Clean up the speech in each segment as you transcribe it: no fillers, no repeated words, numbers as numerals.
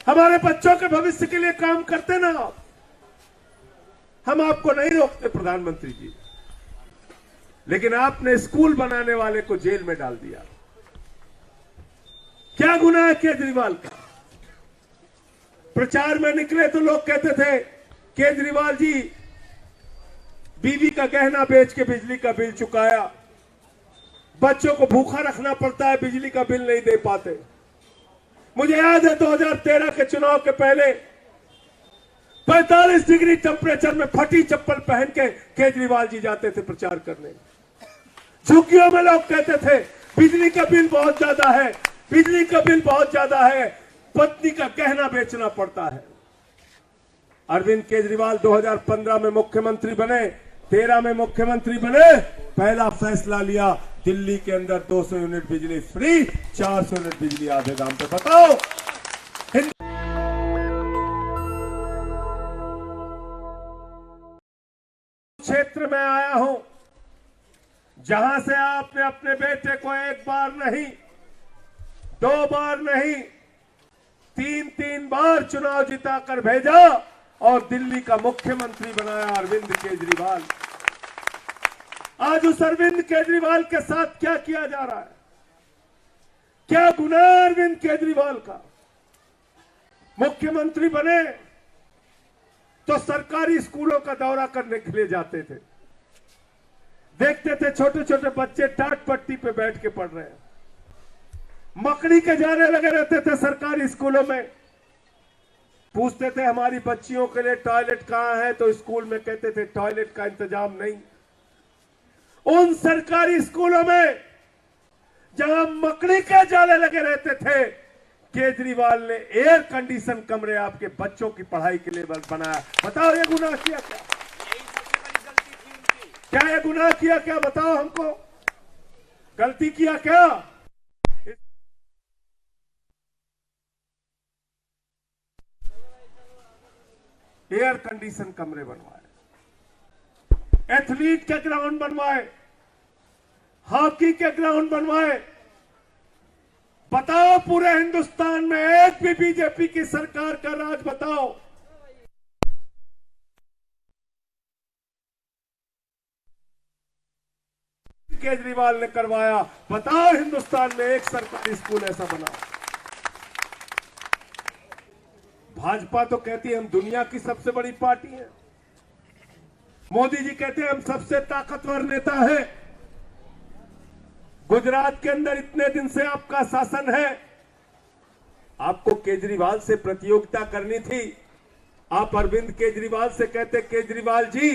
हमारे बच्चों के भविष्य के लिए काम करते ना आप। हम आपको नहीं रोकते प्रधानमंत्री जी, लेकिन आपने स्कूल बनाने वाले को जेल में डाल दिया। क्या गुनाह है केजरीवाल का? प्रचार में निकले तो लोग कहते थे केजरीवाल जी बीवी का गहना बेच के बिजली का बिल चुकाया, बच्चों को भूखा रखना पड़ता है, बिजली का बिल नहीं दे पाते। मुझे याद है 2013 के चुनाव के पहले 45 डिग्री टेम्परेचर में फटी चप्पल पहन के केजरीवाल जी जाते थे प्रचार करने। झुग्गियों में लोग कहते थे बिजली का बिल बहुत ज्यादा है, बिजली का बिल बहुत ज्यादा है, पत्नी का गहना बेचना पड़ता है। अरविंद केजरीवाल 2015 में मुख्यमंत्री बने, 13 में मुख्यमंत्री बने, पहला फैसला लिया दिल्ली के अंदर 200 यूनिट बिजली फ्री, 400 यूनिट बिजली आधे दाम पे। बताओ, क्षेत्र में आया हूं जहां से आपने अपने बेटे को एक बार नहीं, 2 बार नहीं, 3 बार चुनाव जिताकर भेजा और दिल्ली का मुख्यमंत्री बनाया अरविंद केजरीवाल। आज उस अरविंद केजरीवाल के साथ क्या किया जा रहा है? क्या गुनाह अरविंद केजरीवाल का? मुख्यमंत्री बने तो सरकारी स्कूलों का दौरा करने के लिए जाते थे, देखते थे छोटे छोटे बच्चे टाट पट्टी पे बैठ के पढ़ रहे हैं, मकड़ी के जाने लगे रहते थे सरकारी स्कूलों में। पूछते थे हमारी बच्चियों के लिए टॉयलेट कहां है, तो स्कूल में कहते थे टॉयलेट का इंतजाम नहीं। उन सरकारी स्कूलों में जहां मकड़ी के जाले लगे रहते थे, केजरीवाल ने एयर कंडीशन कमरे आपके बच्चों की पढ़ाई के लिए बनाया। बताओ ये गुनाह किया क्या? क्या ये गुनाह किया क्या? बताओ हमको, गलती किया क्या? एयर कंडीशन कमरे बनवाए, एथलीट के ग्राउंड बनवाए, हॉकी के ग्राउंड बनवाए। बताओ पूरे हिंदुस्तान में एक भी बीजेपी की सरकार का राज बताओ। केजरीवाल ने करवाया। बताओ हिंदुस्तान में एक सरकारी स्कूल ऐसा बना? भाजपा तो कहती है हम दुनिया की सबसे बड़ी पार्टी है, मोदी जी कहते हैं हम सबसे ताकतवर नेता है। गुजरात के अंदर इतने दिन से आपका शासन है, आपको केजरीवाल से प्रतियोगिता करनी थी। आप अरविंद केजरीवाल से कहते केजरीवाल जी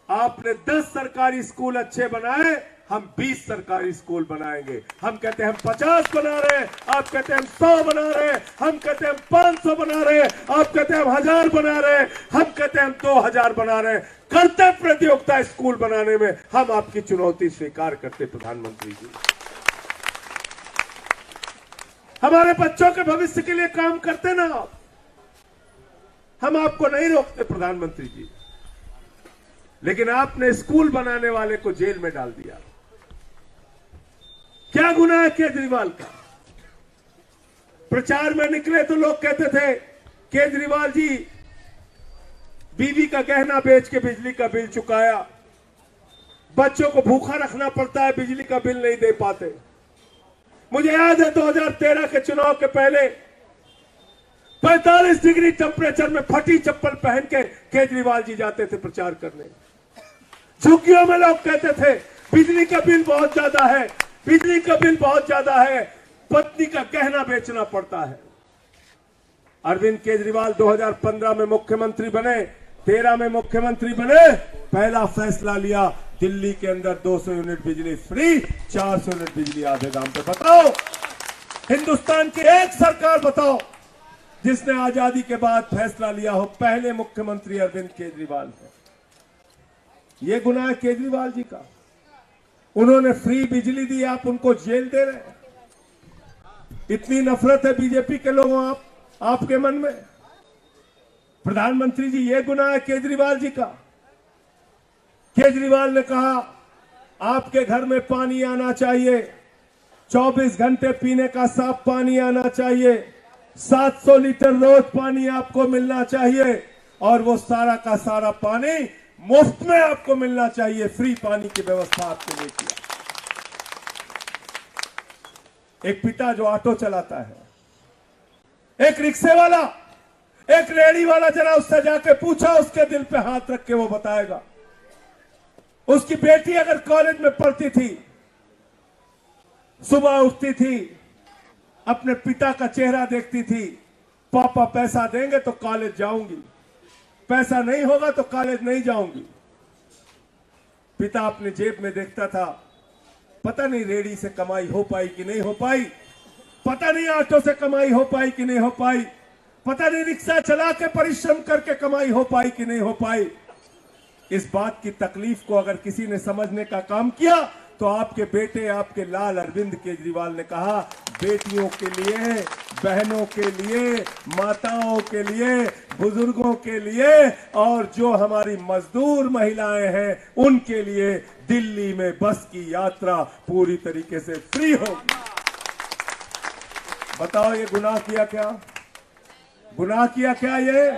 आपने 10 सरकारी स्कूल अच्छे बनाए, हम 20 सरकारी स्कूल बनाएंगे। हम कहते हैं हम 50 बना रहे, आप कहते हैं हम 100 बना रहे, हम कहते हैं हम 500 बना रहे, आप कहते हैं हम 1000 बना रहे, हम कहते हैं हम 2000 बना रहे। करते प्रतियोगिता स्कूल बनाने में, हम आपकी चुनौती स्वीकार करते प्रधानमंत्री जी। हमारे बच्चों के भविष्य के लिए काम करते ना आप। हम आपको नहीं रोकते प्रधानमंत्री जी, लेकिन आपने स्कूल बनाने वाले को जेल में डाल दिया। क्या गुनाह है केजरीवाल का? प्रचार में निकले तो लोग कहते थे केजरीवाल जी बीवी का गहना बेच के बिजली का बिल चुकाया, बच्चों को भूखा रखना पड़ता है, बिजली का बिल नहीं दे पाते। मुझे याद है 2013 के चुनाव के पहले 45 डिग्री टेम्परेचर में फटी चप्पल पहन के केजरीवाल जी जाते थे प्रचार करने। झुग्गियों में लोग कहते थे बिजली का बिल बहुत ज्यादा है, बिजली का बिल बहुत ज्यादा है, पत्नी का गहना बेचना पड़ता है। अरविंद केजरीवाल 2015 में मुख्यमंत्री बने, 13 में मुख्यमंत्री बने, पहला फैसला लिया दिल्ली के अंदर 200 यूनिट बिजली फ्री, 400 यूनिट बिजली आधे दाम पे। बताओ हिंदुस्तान की एक सरकार बताओ जिसने आजादी के बाद फैसला लिया हो। पहले मुख्यमंत्री अरविंद केजरीवाल है। ये गुनाह है केजरीवाल जी का। उन्होंने फ्री बिजली दी, आप उनको जेल दे रहे हैं। इतनी नफरत है बीजेपी के लोगों आपके मन में। प्रधानमंत्री जी ये गुनाह है केजरीवाल जी का। केजरीवाल ने कहा आपके घर में पानी आना चाहिए, 24 घंटे पीने का साफ पानी आना चाहिए, 700 लीटर रोज पानी आपको मिलना चाहिए और वो सारा का सारा पानी मुफ्त में आपको मिलना चाहिए। फ्री पानी की व्यवस्था आपके लिए किया। एक पिता जो ऑटो चलाता है, एक रिक्शे वाला, एक रेहड़ी वाला, जरा उससे जाके पूछा, उसके दिल पे हाथ रख के वो बताएगा। उसकी बेटी अगर कॉलेज में पढ़ती थी, सुबह उठती थी, अपने पिता का चेहरा देखती थी, पापा पैसा देंगे तो कॉलेज जाऊंगी, पैसा नहीं होगा तो कॉलेज नहीं जाऊंगी। पिता अपने जेब में देखता था, पता नहीं रेहड़ी से कमाई हो पाई कि नहीं हो पाई, पता नहीं ऑटो से कमाई हो पाई कि नहीं हो पाई, पता नहीं रिक्शा चला के परिश्रम करके कमाई हो पाई कि नहीं हो पाई। इस बात की तकलीफ को अगर किसी ने समझने का काम किया तो आपके बेटे, आपके लाल अरविंद केजरीवाल ने कहा, बेटियों के लिए, बहनों के लिए, माताओं के लिए, बुजुर्गों के लिए और जो हमारी मजदूर महिलाएं हैं उनके लिए दिल्ली में बस की यात्रा पूरी तरीके से फ्री होगी। बताओ ये गुनाह किया क्या? गुनाह किया क्या ये?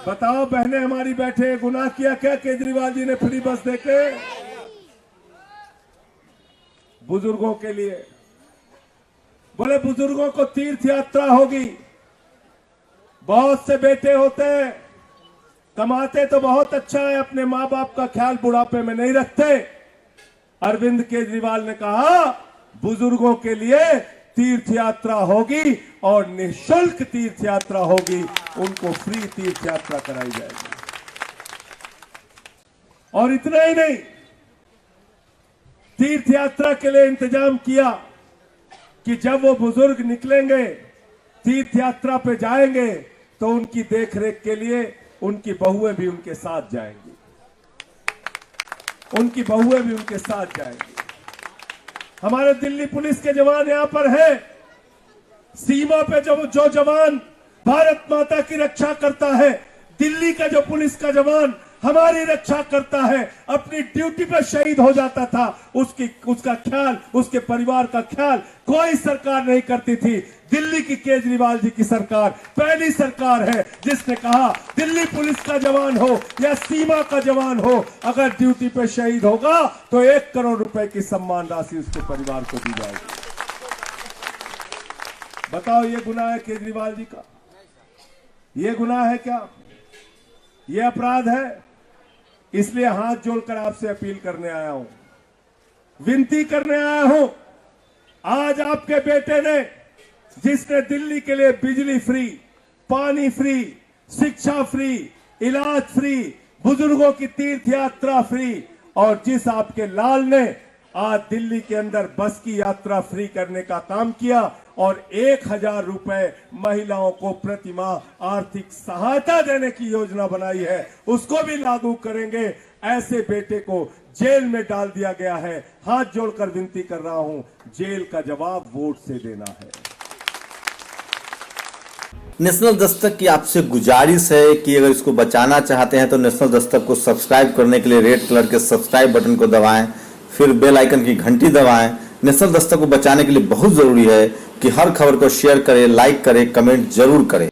बताओ बहनें हमारी बैठे, गुनाह किया क्या केजरीवाल जी ने फ्री बस देके? बुजुर्गों के लिए बोले बुजुर्गों को तीर्थ यात्रा होगी। बहुत से बेटे होते हैं, कमाते तो बहुत अच्छा है, अपने मां बाप का ख्याल बुढ़ापे में नहीं रखते। अरविंद केजरीवाल ने कहा बुजुर्गों के लिए तीर्थ यात्रा होगी और निःशुल्क तीर्थ यात्रा होगी, उनको फ्री तीर्थ यात्रा कराई जाएगी। और इतना ही नहीं, तीर्थ यात्रा के लिए इंतजाम किया कि जब वो बुजुर्ग निकलेंगे, तीर्थ यात्रा पे जाएंगे, तो उनकी देखरेख के लिए उनकी बहुएं भी उनके साथ जाएंगी, उनकी बहुएं भी उनके साथ जाएंगी। हमारे दिल्ली पुलिस के जवान यहां पर है, सीमा पे जो जवान भारत माता की रक्षा करता है, दिल्ली का जो पुलिस का जवान हमारी रक्षा करता है, अपनी ड्यूटी पर शहीद हो जाता था, उसका ख्याल, उसके परिवार का ख्याल कोई सरकार नहीं करती थी। दिल्ली की केजरीवाल जी की सरकार पहली सरकार है जिसने कहा दिल्ली पुलिस का जवान हो या सीमा का जवान हो, अगर ड्यूटी पे शहीद होगा तो 1 करोड़ रुपए की सम्मान राशि उसके परिवार को दी जाएगी। बताओ ये गुनाह है केजरीवाल जी का? ये गुनाह है क्या? ये अपराध है? इसलिए हाथ जोड़कर आपसे अपील करने आया हूं, विनती करने आया हूं। आज आपके बेटे ने, जिसने दिल्ली के लिए बिजली फ्री, पानी फ्री, शिक्षा फ्री, इलाज फ्री, बुजुर्गों की तीर्थ यात्रा फ्री, और जिस आपके लाल ने आज दिल्ली के अंदर बस की यात्रा फ्री करने का काम किया और 1000 रुपए महिलाओं को प्रति माह आर्थिक सहायता देने की योजना बनाई है, उसको भी लागू करेंगे। ऐसे बेटे को जेल में डाल दिया गया है। हाथ जोड़कर विनती कर रहा हूं, जेल का जवाब वोट से देना है। नेशनल दस्तक की आपसे गुजारिश है कि अगर इसको बचाना चाहते हैं तो नेशनल दस्तक को सब्सक्राइब करने के लिए रेड कलर के सब्सक्राइब बटन को दबाएं, फिर बेल आइकन की घंटी दबाएं। नेशनल दस्तक को बचाने के लिए बहुत जरूरी है कि हर खबर को शेयर करें, लाइक करें, कमेंट जरूर करें।